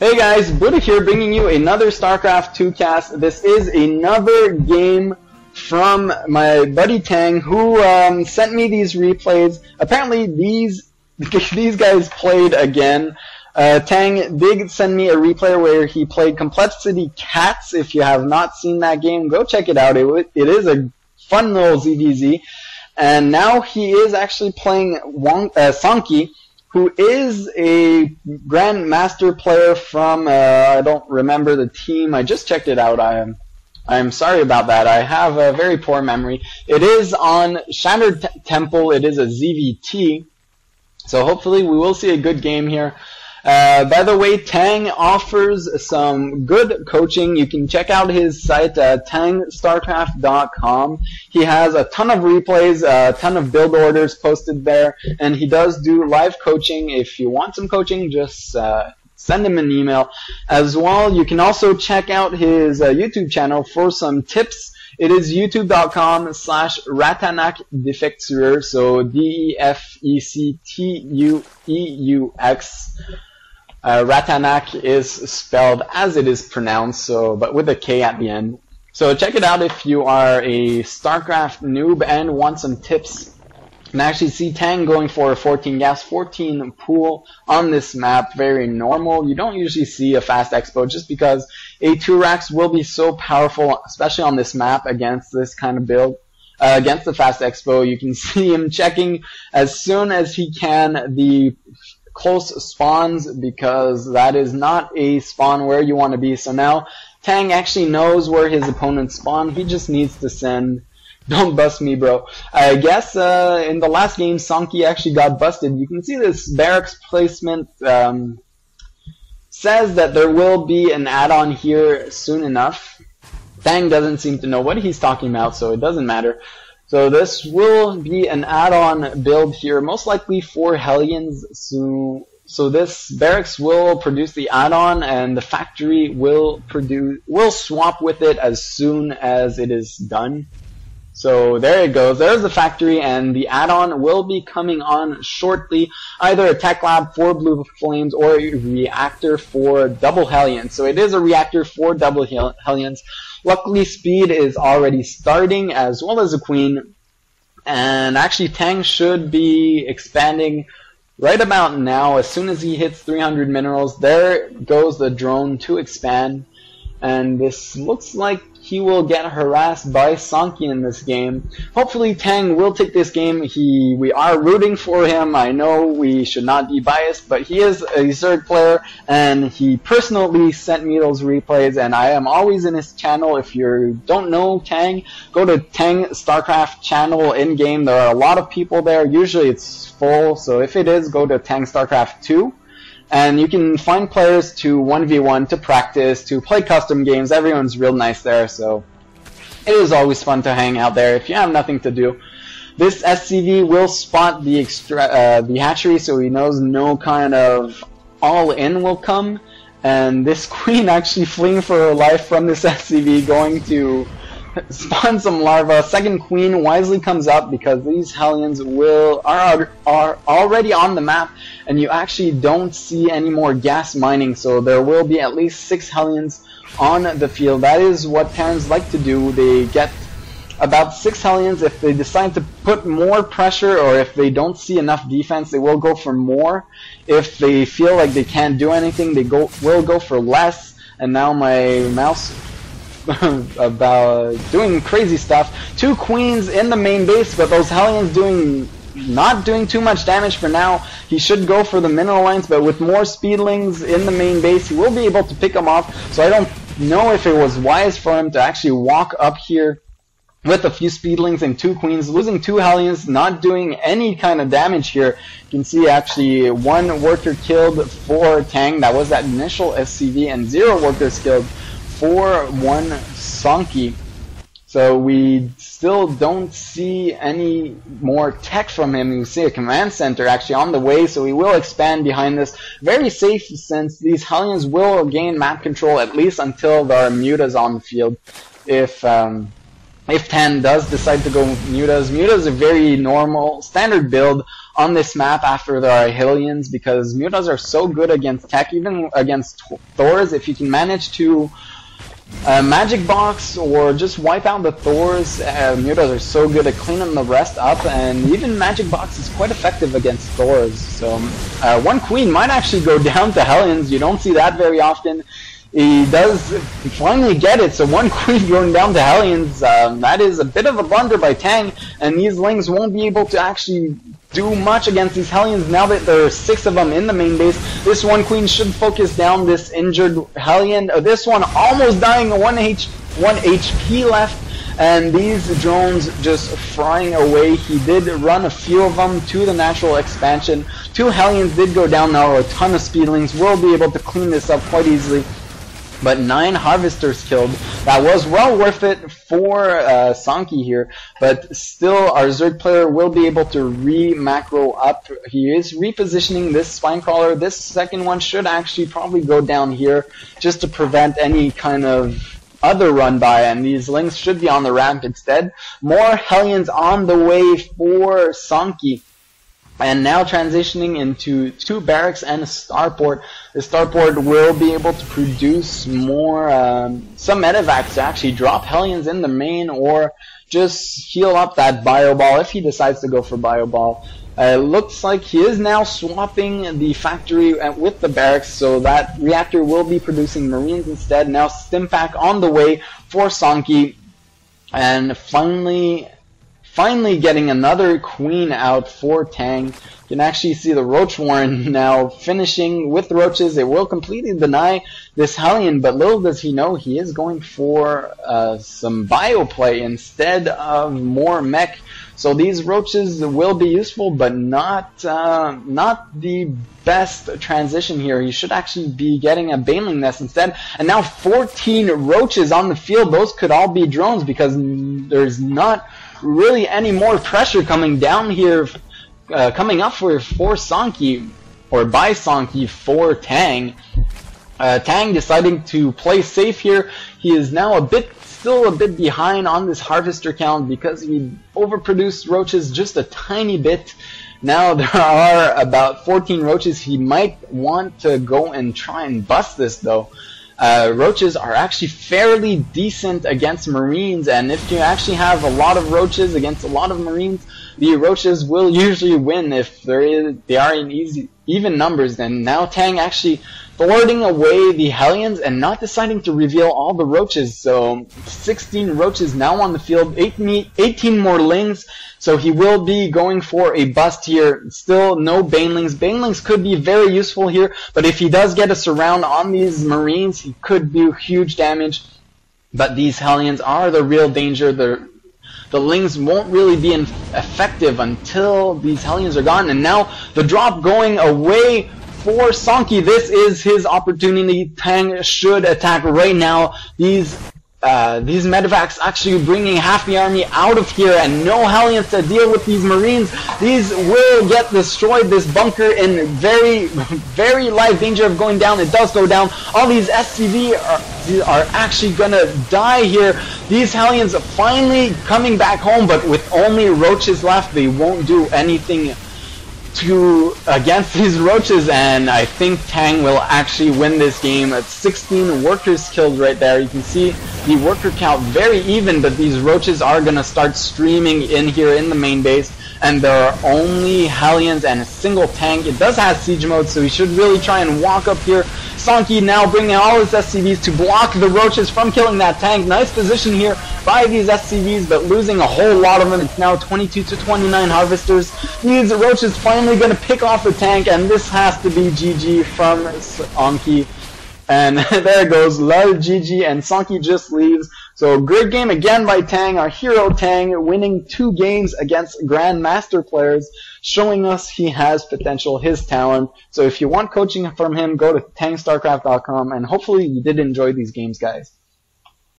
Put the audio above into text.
Hey guys, Buddha here bringing you another StarCraft 2 cast. This is another game from my buddy Tang, who sent me these replays. Apparently these guys played again. Tang did send me a replay where he played Complexity Cats. If you have not seen that game, go check it out. It is a fun little ZVZ. And now he is actually playing OneSonkie, who is a Grandmaster player from, I don't remember the team. I just checked it out. I'm sorry about that. I have a very poor memory. It is on Shattered Temple. It is a ZVT. So hopefully we will see a good game here. By the way, Tang offers some good coaching. You can check out his site, TangStarcraft.com. He has a ton of replays, a ton of build orders posted there, and he does do live coaching. If you want some coaching, just send him an email. As well, you can also check out his YouTube channel for some tips. It is youtube.com/ratanakdefectueur, so DEFECTUEUX. Ratanak is spelled as it is pronounced, but with a K at the end. So check it out if you are a StarCraft noob and want some tips. And actually see Tang going for a 14 gas, 14 pool on this map. Very normal. You don't usually see a fast expo just because a 2-Rax will be so powerful, especially on this map against this kind of build. Against the fast expo, you can see him checking as soon as he can the close spawns, because that is not a spawn where you want to be. So now Tang actually knows where his opponents spawn. He just needs to send. Don't bust me, bro. I guess in the last game, Sonkie actually got busted. You can see this barracks placement says that there will be an add-on here soon enough. Tang doesn't seem to know what he's talking about, so it doesn't matter. So this will be an add-on build here, most likely for Hellions. So this barracks will produce the add-on, and the factory will swap with it as soon as it is done. So there it goes. There's the factory, and the add-on will be coming on shortly. Either a tech lab for Blue Flames or a reactor for Double Hellions. So it is a reactor for Double Hellions. Luckily, speed is already starting, as well as a queen. And actually, Tang should be expanding right about now. As soon as he hits 300 minerals, there goes the drone to expand. And this looks like he will get harassed by Sonkie in this game. Hopefully Tang will take this game. We are rooting for him. I know we should not be biased, but he is a Zerg player, and he personally sent me those replays, and I am always in his channel. If you don't know Tang, go to TangStarcraft channel in-game. There are a lot of people there. Usually it's full, so if it is, go to TangStarcraft 2. And you can find players to 1v1, to practice, to play custom games. Everyone's real nice there, so it is always fun to hang out there if you have nothing to do. This SCV will spot the hatchery, so he knows no kind of all-in will come. And this queen actually fleeing for her life from this SCV, going to spawn some larvae. Second queen wisely comes up because these Hellions are already on the map, and you actually don't see any more gas mining, so there will be at least 6 Hellions on the field. That is what Terrans like to do. They get about 6 Hellions. If they decide to put more pressure, or if they don't see enough defense, they will go for more. If they feel like they can't do anything, they will go for less. And now my mouse about doing crazy stuff. 2 queens in the main base, but those Hellions not doing too much damage for now. He should go for the mineral lines, but with more speedlings in the main base, he will be able to pick them off. So I don't know if it was wise for him to actually walk up here with a few speedlings and 2 queens, losing 2 Hellions, not doing any kind of damage here. You can see actually 1 worker killed for Tang. That was that initial SCV, and 0 workers killed for OneSonkie. So we still don't see any more tech from him. You see a command center actually on the way, so he will expand behind this. Very safe, since these Hellions will gain map control at least until there are mutas on the field. If if Tang does decide to go Mutas. Muta is a very normal, standard build on this map after there are Hylians, because Mutas are so good against tech, even against Thors. If you can manage to Magic Box or just wipe out the Thors, Mutas are so good at cleaning the rest up, and even Magic Box is quite effective against Thors. So one Queen might actually go down to Hellions. You don't see that very often. He does finally get it, so one Queen going down to Hellions, that is a bit of a blunder by Tang, and these Lings won't be able to actually do much against these Hellions now that there are 6 of them in the main base. This one Queen should focus down this injured Hellion. This one almost dying, 1 HP left, and these drones just frying away. He did run a few of them to the natural expansion. 2 Hellions did go down now, a ton of Speedlings. Will be able to clean this up quite easily. But 9 Harvesters killed. That was well worth it for Sonkie here, but still our Zerg player will be able to re-macro up. He is repositioning this Spinecrawler. This second one should actually probably go down here just to prevent any kind of other run by, and these Lings should be on the ramp instead. More Hellions on the way for Sonkie. And now transitioning into 2 barracks and a starport. The starport will be able to produce more, some medevacs to actually drop Hellions in the main, or just heal up that bio ball if he decides to go for bio ball. It looks like he is now swapping the factory with the barracks, so that reactor will be producing Marines instead. Now Stimpack on the way for Sonkie, and finally getting another Queen out for Tang. You can actually see the Roach Warren now finishing with the Roaches. It will completely deny this Hellion, but little does he know he is going for some bio play instead of more mech. So these Roaches will be useful, but not the best transition here. He should actually be getting a Baneling Nest instead. And now 14 Roaches on the field. Those could all be drones, because there's not really any more pressure coming down here, coming up for Sonkie, or by Sonkie for Tang. Tang deciding to play safe here. He is now still a bit behind on this harvester count because he overproduced Roaches just a tiny bit. Now there are about 14 Roaches. He might want to go and try and bust this though. Roaches are actually fairly decent against Marines, and if you actually have a lot of Roaches against a lot of Marines, the Roaches will usually win if they are in even numbers. And now Tang actually thwarting away the Hellions and not deciding to reveal all the Roaches. So 16 Roaches now on the field, 18 more Lings. So he will be going for a bust here. Still no Banelings. Banelings could be very useful here, but if he does get a surround on these Marines, he could do huge damage. But these Hellions are the real danger. The Lings won't really be effective until these Hellions are gone. And now the drop going away for Sonkie. This is his opportunity. Tang should attack right now. These medevacs actually bringing half the army out of here, and no Hellions to deal with these Marines. These will get destroyed. This bunker in very, very live danger of going down. It does go down. All these SCV are actually gonna die here. These Hellions finally coming back home, but with only Roaches left, they won't do anything against these Roaches, and I think Tang will actually win this game. At 16 workers killed right there. You can see the worker count very even, but these Roaches are gonna start streaming in here in the main base, and there are only Hellions and a single tank. It does have siege mode, so he should really try and walk up here. Sonkie now bringing all his SCVs to block the Roaches from killing that tank. Nice position here by these SCVs, but losing a whole lot of them. It's now 22 to 29 Harvesters. These Roaches finally going to pick off the tank, and this has to be GG from Sonkie. And there it goes, love GG, and Sonkie just leaves. So great game again by Tang, our hero Tang, winning 2 games against Grandmaster players, showing us he has potential, his talent. So if you want coaching from him, go to TangStarcraft.com, and hopefully you did enjoy these games, guys.